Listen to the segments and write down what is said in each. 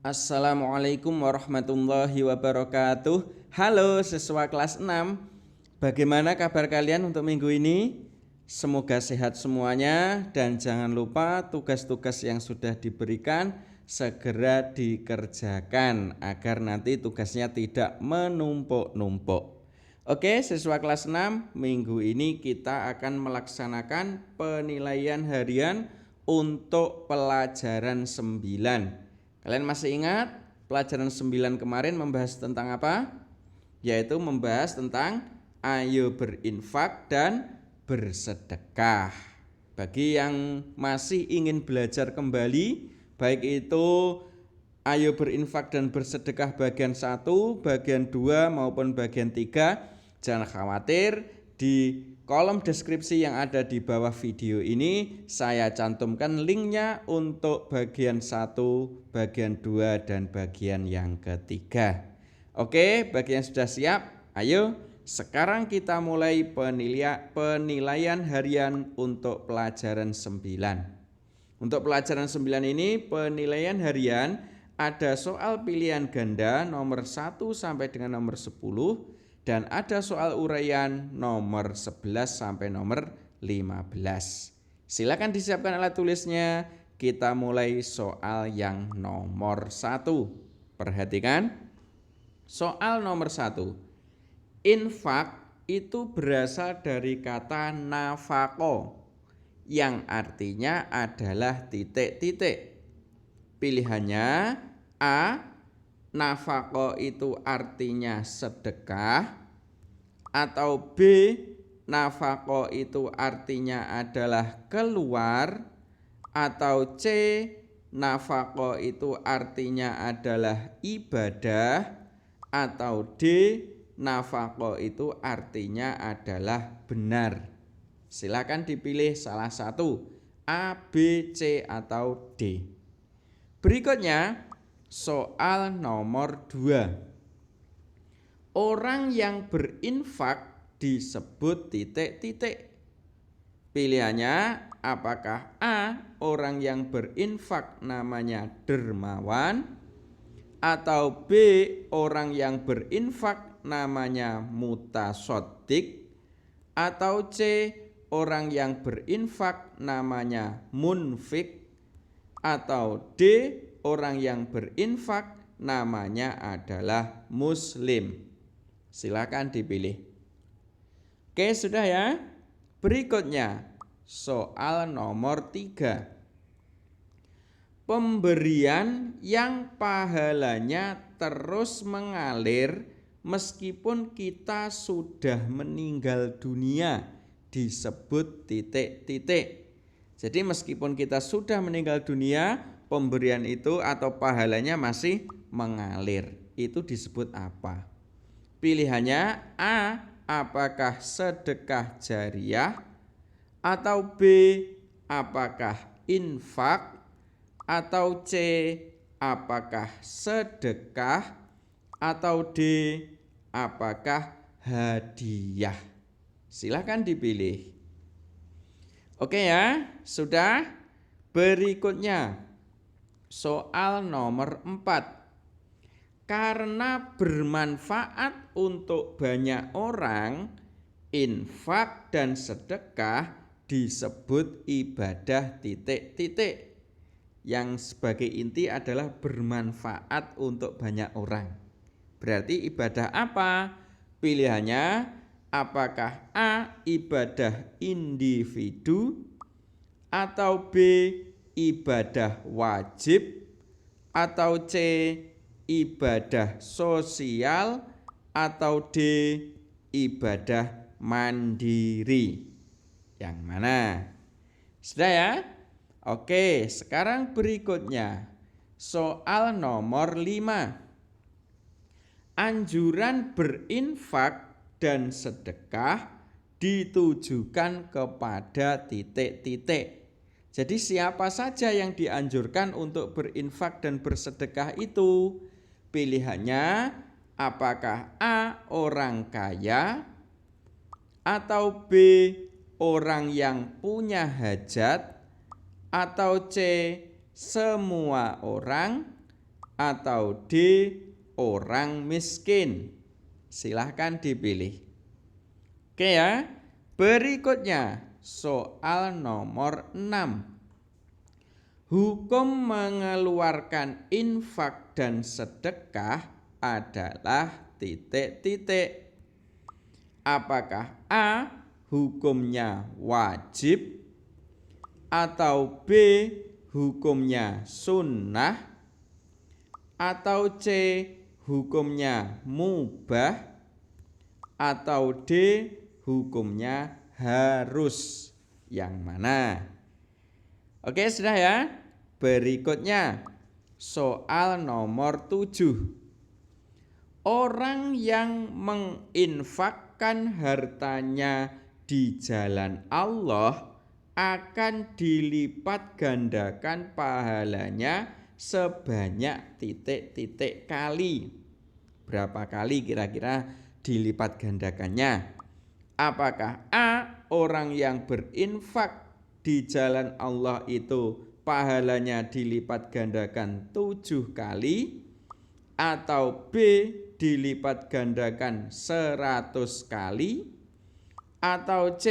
Assalamualaikum warahmatullahi wabarakatuh. Halo siswa kelas 6. Bagaimana kabar kalian untuk minggu ini? Semoga sehat semuanya dan jangan lupa tugas-tugas yang sudah diberikan segera dikerjakan agar nanti tugasnya tidak menumpuk-numpuk. Oke, siswa kelas 6, minggu ini kita akan melaksanakan penilaian harian untuk pelajaran 9. Kalian masih ingat pelajaran 9 kemarin membahas tentang apa? Yaitu membahas tentang ayo berinfak dan bersedekah. Bagi yang masih ingin belajar kembali, baik itu ayo berinfak dan bersedekah bagian 1, bagian 2 maupun bagian 3, jangan khawatir, di kolom deskripsi yang ada di bawah video ini saya cantumkan linknya untuk bagian 1, bagian 2, dan bagian yang ketiga. Oke, bagi yang sudah siap, ayo sekarang kita mulai penilaian harian untuk pelajaran 9. Untuk pelajaran 9 ini penilaian harian ada soal pilihan ganda nomor 1 sampai dengan nomor 10 dan ada soal uraian nomor 11 sampai nomor 15. Silakan disiapkan alat tulisnya. Kita mulai soal yang nomor 1. Perhatikan. Soal nomor 1. Infak itu berasal dari kata nafaqo yang artinya adalah titik-titik. Pilihannya A. Nafaqo itu artinya sedekah, atau B. Nafaqo itu artinya adalah keluar, atau C. Nafaqo itu artinya adalah ibadah, atau D. Nafaqo itu artinya adalah benar. Silakan dipilih salah satu, A, B, C, atau D. Berikutnya soal nomor 2. Orang yang berinfak disebut titik-titik. Pilihannya apakah A. Orang yang berinfak namanya dermawan, atau B. Orang yang berinfak namanya mutasaddiq, atau C. Orang yang berinfak namanya munfik, atau D. Orang yang berinfak namanya adalah muslim. Silakan dipilih. Oke, sudah ya. Berikutnya soal nomor 3. Pemberian yang pahalanya terus mengalir meskipun kita sudah meninggal dunia disebut titik-titik. Jadi meskipun kita sudah meninggal dunia, pemberian itu atau pahalanya masih mengalir. Itu disebut apa? Pilihannya A. Apakah sedekah jariyah, atau B. Apakah infak, atau C. Apakah sedekah, atau D. Apakah hadiah? Silahkan dipilih. Oke ya, sudah. Berikutnya soal nomor 4. Karena bermanfaat untuk banyak orang, infak dan sedekah disebut ibadah titik-titik. Yang sebagai inti adalah bermanfaat untuk banyak orang. Berarti ibadah apa? Pilihannya apakah A. Ibadah individu, atau B. Ibadah wajib, atau C. Ibadah sosial, atau D. Ibadah mandiri. Yang mana? Sudah ya? Oke, sekarang berikutnya soal nomor 5. Anjuran berinfak dan sedekah ditujukan kepada titik-titik. Jadi siapa saja yang dianjurkan untuk berinfak dan bersedekah itu? Pilihannya apakah A. Orang kaya, atau B. Orang yang punya hajat, atau C. Semua orang, atau D. orang miskin? Silahkan dipilih. Oke ya. Berikutnya soal nomor 6. Hukum mengeluarkan infak dan sedekah adalah titik-titik. Apakah A. hukumnya wajib, atau B. hukumnya sunnah, atau C. hukumnya mubah, atau D. hukumnya harus? Yang mana? Oke, sudah ya. Berikutnya soal nomor 7. Orang yang menginfakkan hartanya di jalan Allah akan dilipat gandakan pahalanya sebanyak titik-titik kali. Berapa kali kira-kira dilipat gandakannya? Apakah A. orang yang berinfak di jalan Allah itu pahalanya dilipat gandakan 7 kali, atau B. dilipat gandakan 100 kali, atau C.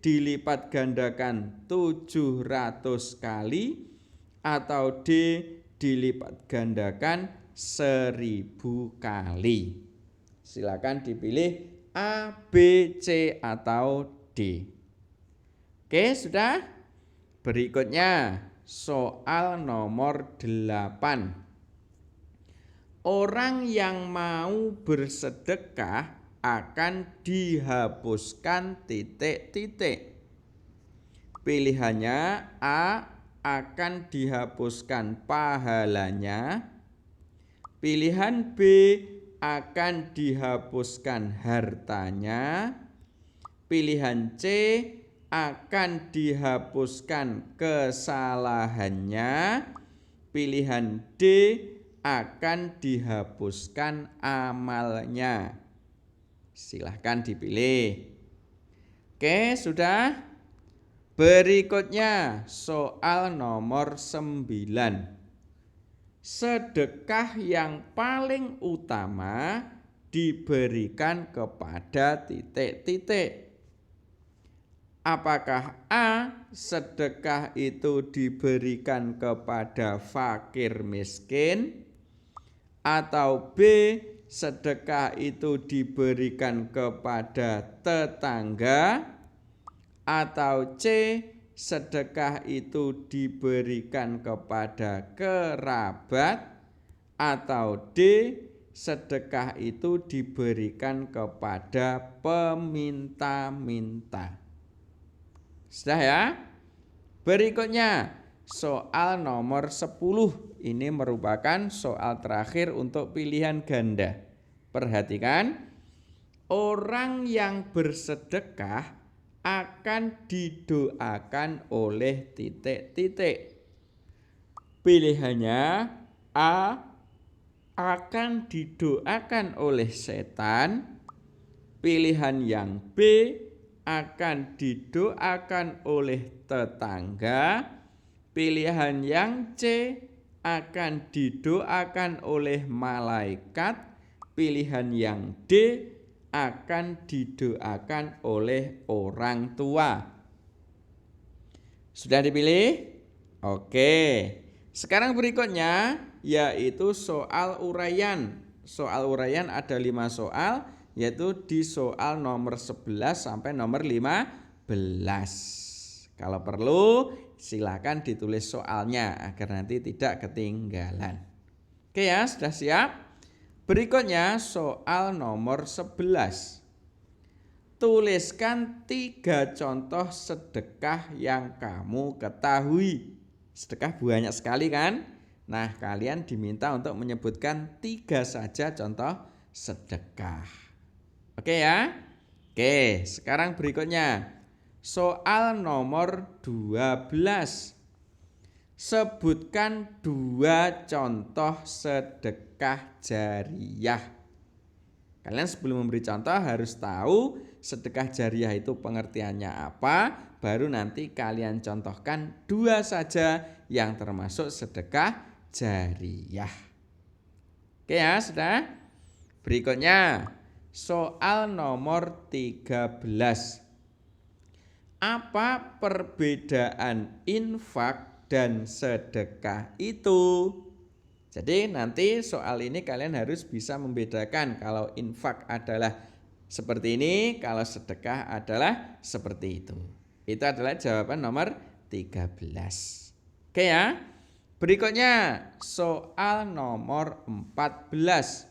dilipat gandakan 700 kali, atau D. dilipat gandakan 1000 kali? Silakan dipilih A, B, C, atau D. Oke, sudah. Berikutnya soal nomor 8. Orang yang mau bersedekah akan dihapuskan titik-titik. Pilihannya A. akan dihapuskan pahalanya, pilihan B. akan dihapuskan hartanya, pilihan C. akan dihapuskan kesalahannya, pilihan D. akan dihapuskan amalnya. Silahkan dipilih. Oke, sudah. Berikutnya soal nomor 9. Sedekah yang paling utama diberikan kepada titik-titik. Apakah A. sedekah itu diberikan kepada fakir miskin, atau B. sedekah itu diberikan kepada tetangga, atau C. sedekah itu diberikan kepada kerabat, atau D. sedekah itu diberikan kepada peminta-minta? Sudah ya. Berikutnya soal nomor 10. Ini merupakan soal terakhir untuk pilihan ganda. Perhatikan, orang yang bersedekah akan didoakan oleh titik-titik. Pilihannya A. akan didoakan oleh setan, pilihan yang B. akan didoakan oleh tetangga, pilihan yang C. akan didoakan oleh malaikat, pilihan yang D. akan didoakan oleh orang tua. Sudah dipilih? Oke. Sekarang berikutnya yaitu soal uraian. Soal uraian ada 5 soal, yaitu di soal nomor 11 sampai nomor 15. Kalau perlu silakan ditulis soalnya agar nanti tidak ketinggalan. Oke ya, sudah siap? Berikutnya soal nomor 11. Tuliskan 3 contoh sedekah yang kamu ketahui. Sedekah banyak sekali kan? Nah, kalian diminta untuk menyebutkan 3 saja contoh sedekah. Oke ya? Oke, sekarang berikutnya soal nomor 12. Sebutkan 2 contoh sedekah jariyah. Kalian sebelum memberi contoh harus tahu sedekah jariyah itu pengertiannya apa, baru nanti kalian contohkan 2 saja yang termasuk sedekah jariyah. Oke ya, sudah. Berikutnya, soal nomor 13. Apa perbedaan infak dan sedekah itu? Jadi nanti soal ini kalian harus bisa membedakan kalau infak adalah seperti ini, kalau sedekah adalah seperti itu. Itu adalah jawaban nomor 13. Oke ya. Berikutnya soal nomor 14.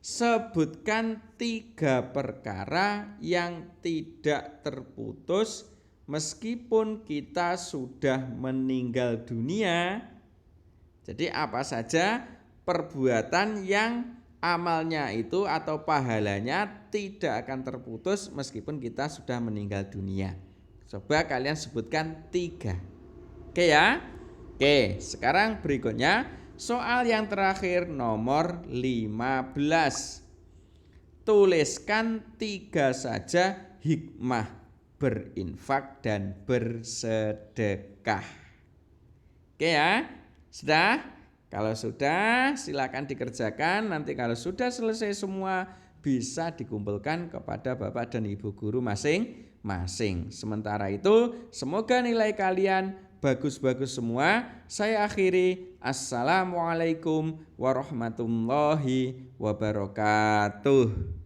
Sebutkan 3 perkara yang tidak terputus meskipun kita sudah meninggal dunia. Jadi apa saja perbuatan yang amalnya itu atau pahalanya tidak akan terputus meskipun kita sudah meninggal dunia. Coba kalian sebutkan 3. Oke ya. Oke, sekarang berikutnya soal yang terakhir nomor 15. Tuliskan 3 saja hikmah berinfak dan bersedekah. Oke ya, sudah? Kalau sudah silakan dikerjakan. Nanti kalau sudah selesai semua bisa dikumpulkan kepada Bapak dan Ibu guru masing-masing. Sementara itu semoga nilai kalian bagus-bagus semua. Saya akhiri. Assalamualaikum warahmatullahi wabarakatuh.